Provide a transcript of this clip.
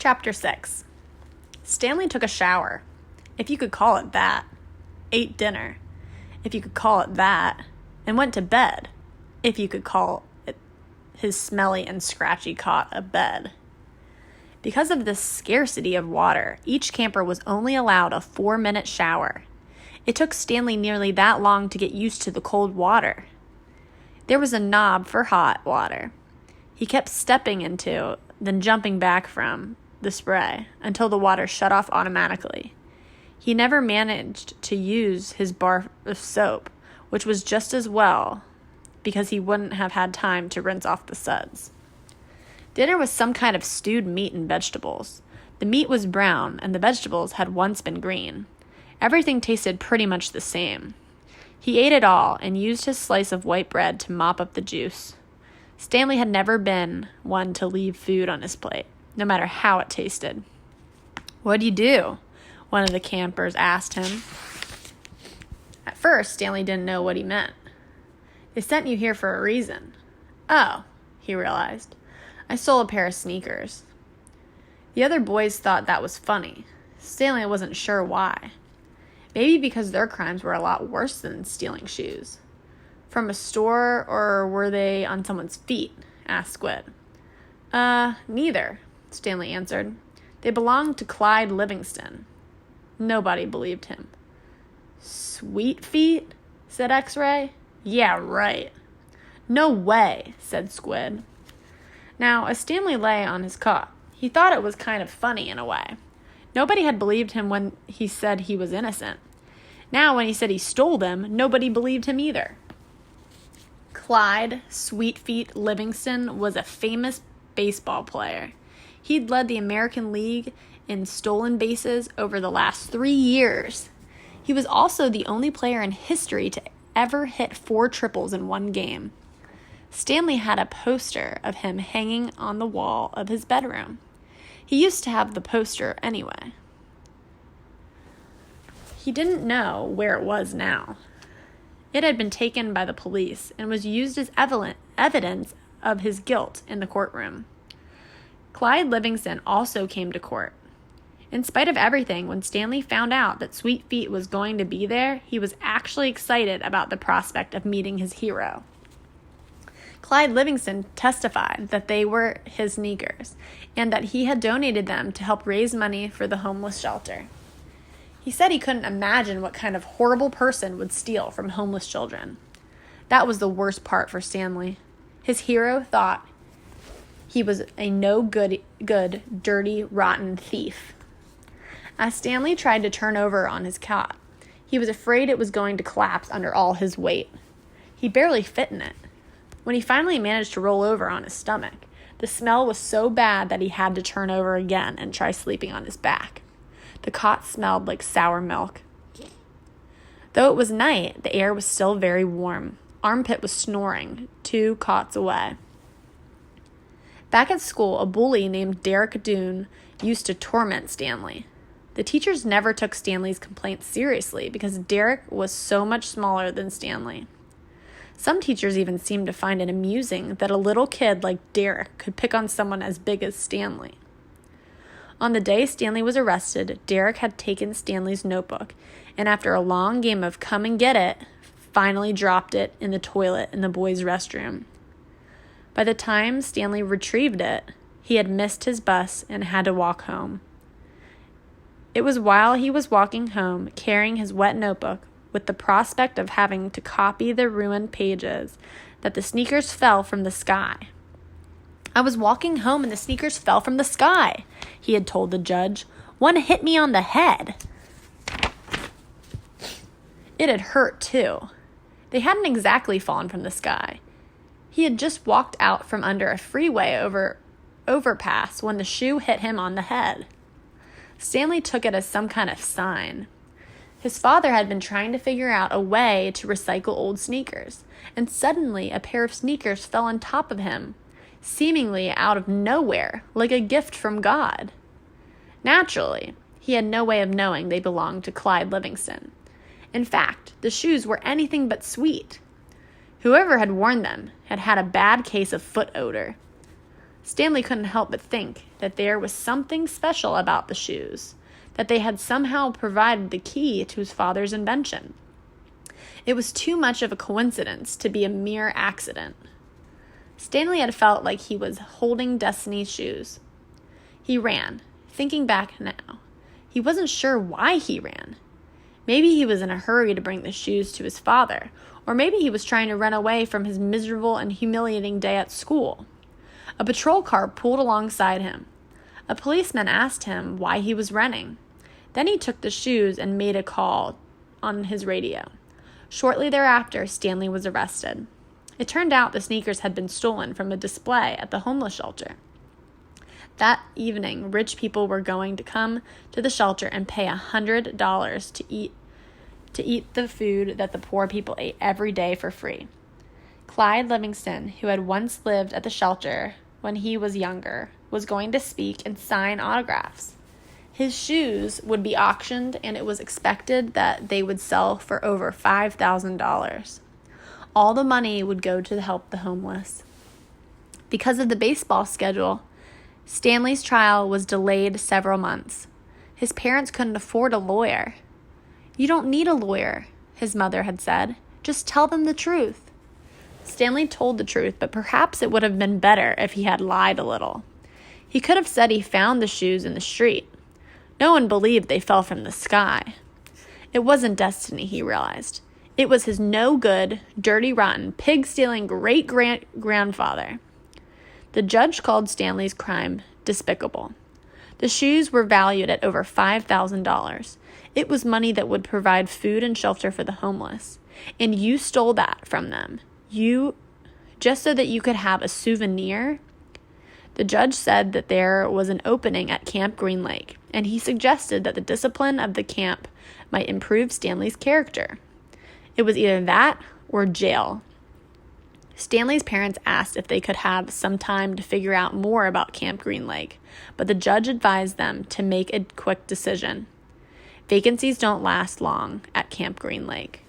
Chapter 6. Stanley took a shower, if you could call it that, ate dinner, if you could call it that, and went to bed, if you could call it his smelly and scratchy cot a bed. Because of this scarcity of water, each camper was only allowed a 4-minute shower. It took Stanley nearly that long to get used to the cold water. There was a knob for hot water. He kept stepping into, then jumping back from, the spray until the water shut off automatically. He never managed to use his bar of soap, which was just as well because he wouldn't have had time to rinse off the suds. Dinner was some kind of stewed meat and vegetables. The meat was brown and the vegetables had once been green. Everything tasted pretty much the same. He ate it all and used his slice of white bread to mop up the juice. Stanley had never been one to leave food on his plate, no matter how it tasted. "What'd you do?" one of the campers asked him. At first, Stanley didn't know what he meant. "They sent you here for a reason." "Oh," he realized. "I stole a pair of sneakers." The other boys thought that was funny. Stanley wasn't sure why. Maybe because their crimes were a lot worse than stealing shoes. "From a store, or were they on someone's feet?" asked Squid. Neither," Stanley answered. "They belonged to Clyde Livingston." Nobody believed him. "Sweet feet?" said X-Ray. "Yeah, right." "No way," said Squid. Now, as Stanley lay on his cot, he thought it was kind of funny in a way. Nobody had believed him when he said he was innocent. Now, when he said he stole them, nobody believed him either. Clyde Sweetfeet Livingston was a famous baseball player. He'd led the American League in stolen bases over the last 3 years. He was also the only player in history to ever hit 4 triples in one game. Stanley had a poster of him hanging on the wall of his bedroom. He used to have the poster anyway. He didn't know where it was now. It had been taken by the police and was used as evidence of his guilt in the courtroom. Clyde Livingston also came to court. In spite of everything, when Stanley found out that Sweet Feet was going to be there, he was actually excited about the prospect of meeting his hero. Clyde Livingston testified that they were his sneakers and that he had donated them to help raise money for the homeless shelter. He said he couldn't imagine what kind of horrible person would steal from homeless children. That was the worst part for Stanley. His hero thought he was a no-good, dirty, rotten thief. As Stanley tried to turn over on his cot, he was afraid it was going to collapse under all his weight. He barely fit in it. When he finally managed to roll over on his stomach, the smell was so bad that he had to turn over again and try sleeping on his back. The cot smelled like sour milk. Though it was night, the air was still very warm. Armpit was snoring 2 cots away. Back at school, a bully named Derek Doone used to torment Stanley. The teachers never took Stanley's complaints seriously because Derek was so much smaller than Stanley. Some teachers even seemed to find it amusing that a little kid like Derek could pick on someone as big as Stanley. On the day Stanley was arrested, Derek had taken Stanley's notebook, and after a long game of come and get it, finally dropped it in the toilet in the boys' restroom. By the time Stanley retrieved it, he had missed his bus and had to walk home. It was while he was walking home, carrying his wet notebook, with the prospect of having to copy the ruined pages, that the sneakers fell from the sky. "I was walking home and the sneakers fell from the sky," he had told the judge. "One hit me on the head." It had hurt, too. They hadn't exactly fallen from the sky. He had just walked out from under a freeway overpass when the shoe hit him on the head. Stanley took it as some kind of sign. His father had been trying to figure out a way to recycle old sneakers, and suddenly a pair of sneakers fell on top of him, seemingly out of nowhere, like a gift from God. Naturally, he had no way of knowing they belonged to Clyde Livingston. In fact, the shoes were anything but sweet. Whoever had worn them had had a bad case of foot odor. Stanley couldn't help but think that there was something special about the shoes, that they had somehow provided the key to his father's invention. It was too much of a coincidence to be a mere accident. Stanley had felt like he was holding destiny's shoes. He ran, thinking back now. He wasn't sure why he ran. Maybe he was in a hurry to bring the shoes to his father, or maybe he was trying to run away from his miserable and humiliating day at school. A patrol car pulled alongside him. A policeman asked him why he was running. Then he took the shoes and made a call on his radio. Shortly thereafter, Stanley was arrested. It turned out the sneakers had been stolen from a display at the homeless shelter. That evening, rich people were going to come to the shelter and pay $100 to eat the food that the poor people ate every day for free. Clyde Livingston, who had once lived at the shelter when he was younger, was going to speak and sign autographs. His shoes would be auctioned, and it was expected that they would sell for over $5,000. All the money would go to help the homeless. Because of the baseball schedule, Stanley's trial was delayed several months. His parents couldn't afford a lawyer. "You don't need a lawyer," his mother had said. "Just tell them the truth." Stanley told the truth, but perhaps it would have been better if he had lied a little. He could have said he found the shoes in the street. No one believed they fell from the sky. It wasn't destiny, he realized. It was his no-good, dirty, rotten, pig-stealing great-grandfather. The judge called Stanley's crime despicable. The shoes were valued at over $5,000. It was money that would provide food and shelter for the homeless. And you stole that from them. Just so that you could have a souvenir? The judge said that there was an opening at Camp Green Lake, and he suggested that the discipline of the camp might improve Stanley's character. It was either that or jail. Stanley's parents asked if they could have some time to figure out more about Camp Green Lake, but the judge advised them to make a quick decision. Vacancies don't last long at Camp Green Lake.